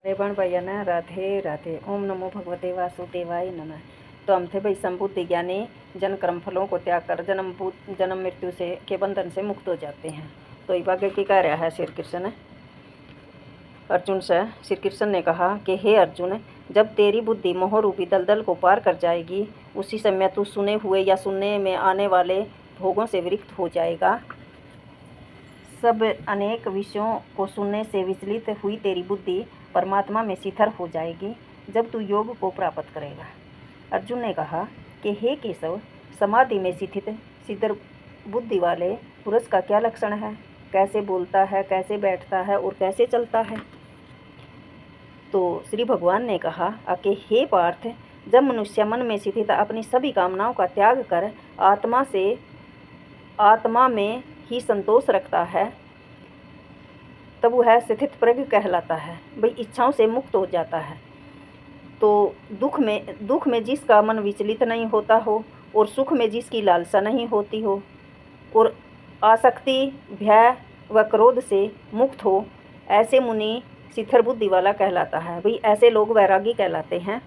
रेवण भैया ना राधे राधे। ओम नमो भगवते वासुदेवाय नमः। तो हम थे भाई संबुद्धि ज्ञानी जन कर्म फलों को त्याग कर जन्म मृत्यु से के बंधन से मुक्त हो जाते हैं। तो इस आगे की कह रहा है श्री कृष्ण अर्जुन से। श्री कृष्ण ने कहा कि हे अर्जुन, जब तेरी बुद्धि मोह रूपी दलदल को पार कर जाएगी, उसी समय तू सुने हुए या सुनने में आने वाले भोगों से विरक्त हो जाएगा। सब अनेक विषयों को सुनने से विचलित हुई तेरी बुद्धि परमात्मा में शिथिर हो जाएगी जब तू योग को प्राप्त करेगा। अर्जुन ने कहा कि हे केशव, समाधि में स्थित शिथिर बुद्धि वाले पुरुष का क्या लक्षण है? कैसे बोलता है, कैसे बैठता है और कैसे चलता है? तो श्री भगवान ने कहा कि हे पार्थ, जब मनुष्य मन में स्थित अपनी सभी कामनाओं का त्याग कर आत्मा में ही संतोष रखता है, तब वह स्थित प्रज्ञ कहलाता है। भाई इच्छाओं से मुक्त हो जाता है। तो दुख में जिसका मन विचलित नहीं होता हो और सुख में जिसकी लालसा नहीं होती हो और आसक्ति, भय व क्रोध से मुक्त हो, ऐसे मुनि शिथिर बुद्धि वाला कहलाता है। भाई ऐसे लोग वैरागी कहलाते हैं।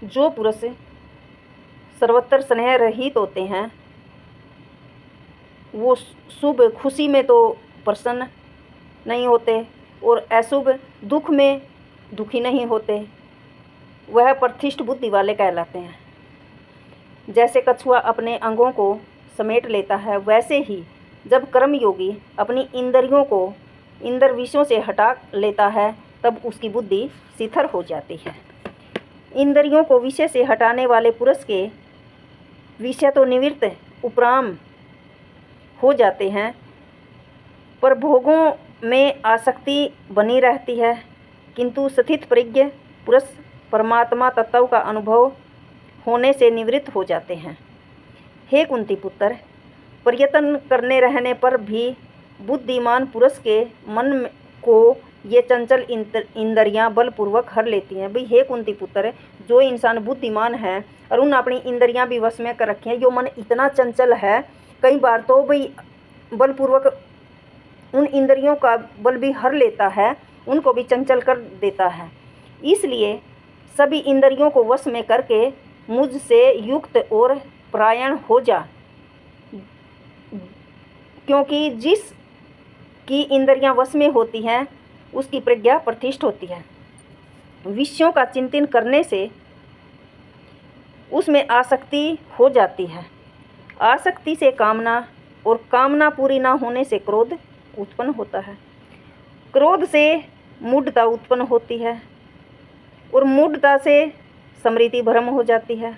जो पुरुष सर्वत्र स्नेह रहित होते हैं, वो शुभ खुशी में तो प्रसन्न नहीं होते और अशुभ दुख में दुखी नहीं होते, वह प्रतिष्ठ बुद्धि वाले कहलाते हैं। जैसे कछुआ अपने अंगों को समेट लेता है, वैसे ही जब कर्मयोगी अपनी इंद्रियों को इंद्र विषयों से हटा लेता है, तब उसकी बुद्धि शिथिर हो जाती है। इंद्रियों को विषय से हटाने वाले पुरुष के विषय तो निवृत्त उपराम हो जाते हैं, पर भोगों में आसक्ति बनी रहती है। किंतु स्थित प्रज्ञ पुरुष परमात्मा तत्व का अनुभव होने से निवृत्त हो जाते हैं। हे कुंती पुत्र, प्रयत्न करने रहने पर भी बुद्धिमान पुरुष के मन को ये चंचल इंद्रियां बलपूर्वक हर लेती हैं। भाई हे कुंती पुत्र, जो इंसान बुद्धिमान है और उन अपनी इंद्रियां भी वश में कर रखी हैं, जो मन इतना चंचल है, कई बार तो भाई बलपूर्वक उन इंद्रियों का बल भी हर लेता है, उनको भी चंचल कर देता है। इसलिए सभी इंद्रियों को वश में करके मुझसे युक्त और परायण हो जा, क्योंकि जिसकी इंद्रियां वश में होती हैं उसकी प्रज्ञा प्रतिष्ठ होती है। विषयों का चिंतन करने से उसमें आसक्ति हो जाती है। आसक्ति से कामना और कामना पूरी ना होने से क्रोध उत्पन्न होता है। क्रोध से मूढ़ता उत्पन्न होती है और मूढ़ता से स्मृति भ्रम हो जाती है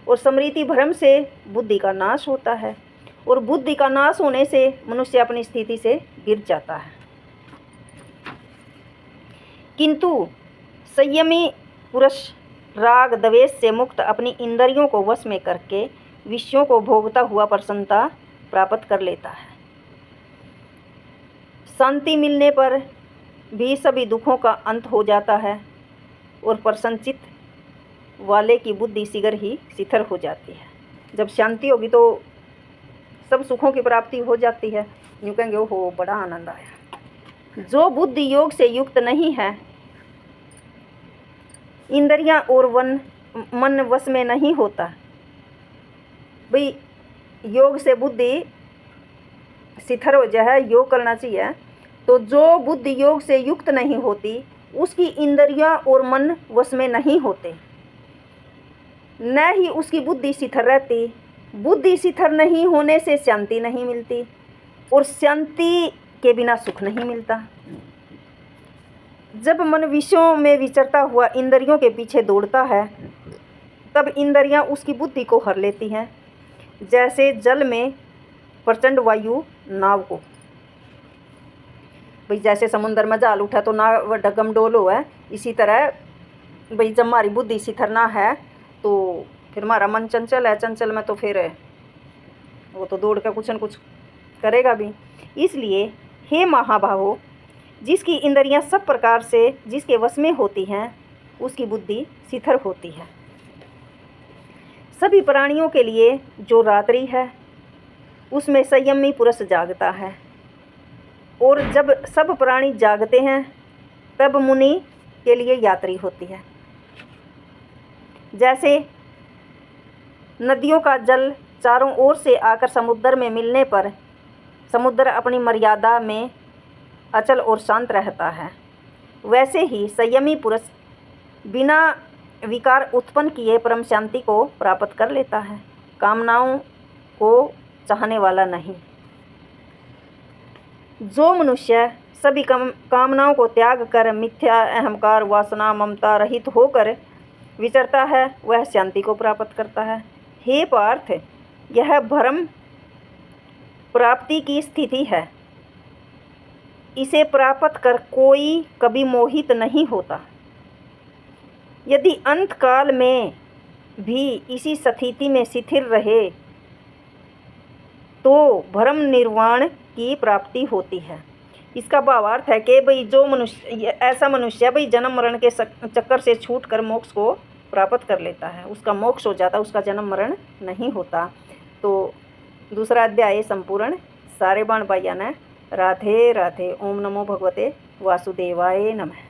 और स्मृति भ्रम से बुद्धि का नाश होता है और बुद्धि का नाश होने से मनुष्य अपनी स्थिति से गिर जाता है। किंतु संयमी पुरुष राग द्वेष से मुक्त अपनी इंद्रियों को वश में करके विषयों को भोगता हुआ प्रसन्नता प्राप्त कर लेता है। शांति मिलने पर भी सभी दुखों का अंत हो जाता है और प्रसन्नचित्त वाले की बुद्धि शीघ्र ही शिथिर हो जाती है। जब शांति होगी तो सब सुखों की प्राप्ति हो जाती है। यूँ कहेंगे ओहो बड़ा आनंद आया। जो बुद्धि योग से युक्त नहीं है, इंद्रियां और मन वश में नहीं होता, भाई योग से बुद्धि शिथिर हो जाए, योग करना चाहिए। तो जो बुद्धि योग से युक्त नहीं होती, उसकी इंद्रियां और मन वश में नहीं होते, न ही उसकी बुद्धि शिथिर रहती। बुद्धि शिथिर नहीं होने से शांति नहीं मिलती और शांति के बिना सुख नहीं मिलता। जब मन विषयों में विचरता हुआ इंद्रियों के पीछे दौड़ता है, तब इंद्रियां उसकी बुद्धि को हर लेती हैं। जैसे जल में प्रचंड वायु नाव को, भाई जैसे समुद्र में जाल उठा तो नाव डगम डोल हो है, इसी तरह भाई जब हमारी बुद्धि शिथिर ना है तो फिर हमारा मन चंचल है, चंचल में तो फिर वो तो दौड़ कर कुछ न कुछ करेगा भी। इसलिए हे महाभावो, जिसकी इंद्रियां सब प्रकार से जिसके वश में होती हैं, उसकी बुद्धि शिथिर होती है। सभी प्राणियों के लिए जो रात्रि है, उसमें संयमी पुरुष जागता है और जब सब प्राणी जागते हैं तब मुनि के लिए यात्री होती है। जैसे नदियों का जल चारों ओर से आकर समुद्र में मिलने पर समुद्र अपनी मर्यादा में अचल और शांत रहता है, वैसे ही संयमी पुरुष बिना विकार उत्पन्न किए परम शांति को प्राप्त कर लेता है, कामनाओं को चाहने वाला नहीं। जो मनुष्य सभी कामनाओं को त्याग कर मिथ्या अहंकार वासना ममता रहित होकर विचरता है वह शांति को प्राप्त करता है। हे पार्थ, यह भ्रम प्राप्ति की स्थिति है। इसे प्राप्त कर कोई कभी मोहित नहीं होता। यदि अंत काल में भी इसी स्थिति में स्थिर रहे तो भ्रम निर्वाण की प्राप्ति होती है। इसका भावार्थ है कि भाई जो मनुष्य ऐसा मनुष्य भाई जन्म मरण के चक्कर से छूटकर मोक्ष को प्राप्त कर लेता है, उसका मोक्ष हो जाता, उसका जन्म मरण नहीं होता। तो दूसरा अध्याय संपूर्ण। सारे बाण भाइयों ने राधे राधे। ओम नमो भगवते वासुदेवाय नमः।